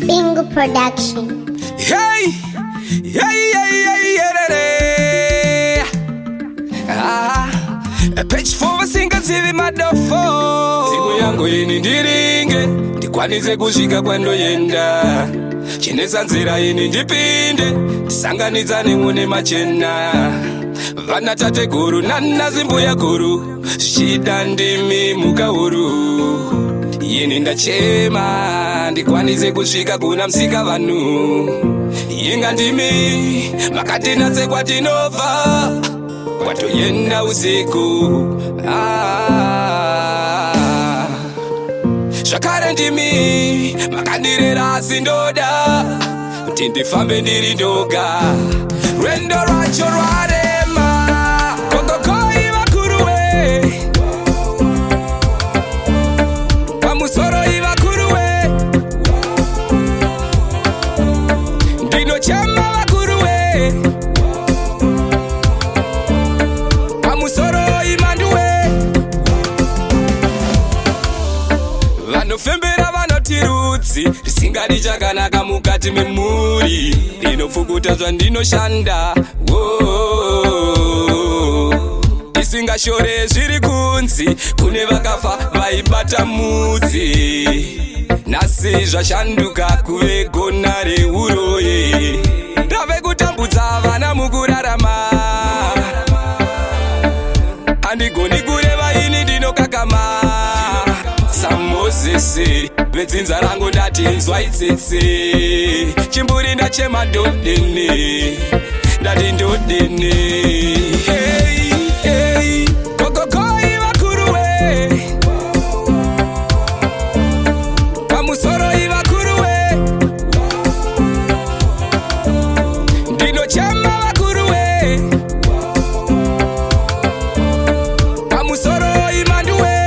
Bingu production. Hey, hey, hey, hey, hey, a pitch for a single TV madofo. Simu yangu ini ndiringe, ndikwanise kusvika kwandoenda. Chinesa nzira ini ndipinde, tisanganidzane mune machena. Vana tate guru nana zimbuya guru, zvichida ndimi mukahuru. Yini ndachema, ndikwanise kusvika kuna msika vanhu. Inga ndimi, makatinatse kwatinova, kwatoyenda usiku. Zvakare ndimi, makandirera asi ndoda, kuti ndifambe ndiri ndoga. Rwendo rwacho rwarema, Gogogoyi Vakuruwe, pamusoro iVakuruwe, ndinochema Vakuruwe, pamusoro iManduwe. Vanofembera vanoti rudzi risingadi chakanaka mukati memhuri, ndinopfukuta zvandinoshanda, isingashore zviri kunzi, kune vakafa vaibata mudzi. Nhasi zvashanduka kuve gona reuroye, rave kutambudza vana mukurarama. Handigoni kureva ini ndinokakama samozese, vedzinza rangu ndati nzwa itsetse. Chimburi ndachema ndodene, ndati ndodene. Hey, hey, Gogogoyi Vakuruwe, pamusoro iVakuruwe, ndinochema Vakuruwe, pamusoro iManduwe.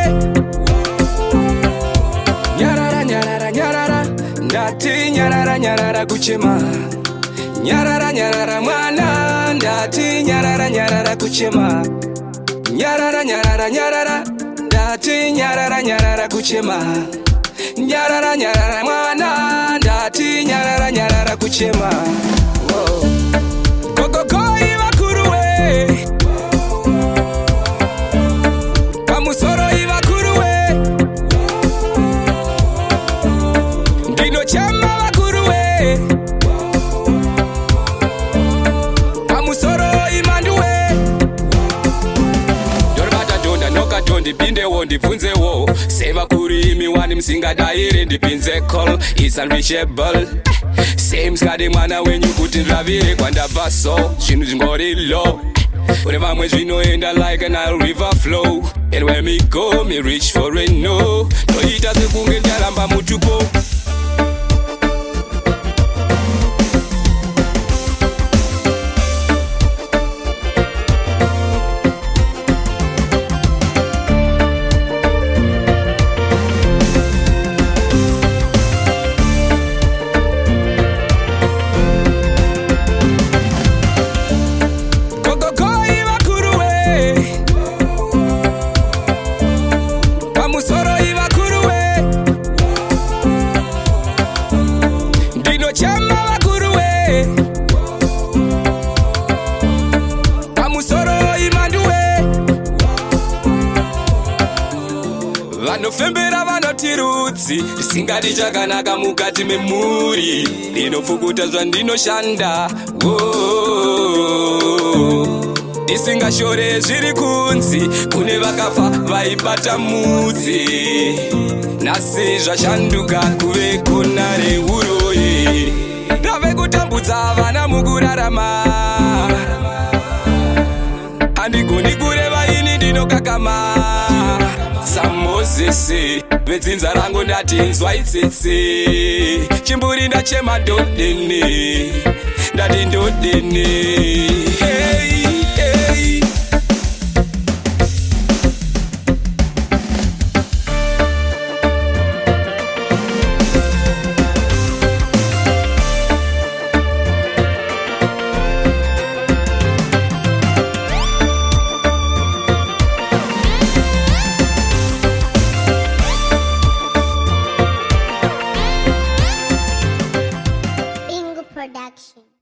Nyarara nyarara nyarara, ndati nyarara nyarara kuchema. Nyarara nyarara mwana, ndati nyarara nyarara kuchema. Nyarara nyarara nyarara, ndati nyarara nyarara kuchema. Nyarara nyarara mwana, ndati nyarara nyarara kuchema. Gogogoyi Vakuruwe, pamusoro iVakuruwe, ndinochema Vakuruwe, pamusoro iManduwe. Ndoribata donda nokato ndipindewo ndibvunzewo, sevakuru imi wani msingadaire ndipinze call, it's unreachable. Same skade mwana wenyu kuti ndravire kwandabva so, zvinhu zvingori low. Kune vamwe zvinoenda like an Nile river flow, and when me go, me reach for it no. Ndoita sekunge ndaramba mutupo. Gogogoyi Vakuruwe, pamusoro iVakuruwe, ndinochema Vakuruwe, pamusoro iManduwe. Vanofembera vanoti rudzi risingadi chakanaka mukati memhuri, ndinopfukuta zvandinoshanda, isingashore zviri kunzi, kune vakafa vaibata mudzi. Nhasi zvashanduka kuve gona reuroye, rave kutambudza vana mukurarama. Handigoni kureva ini ndinokakama samozese, vedzinza rangu ndati nzwa itsetse. Chimburi ndachema ndodene, ndati ndodene. Hey, hey. Production.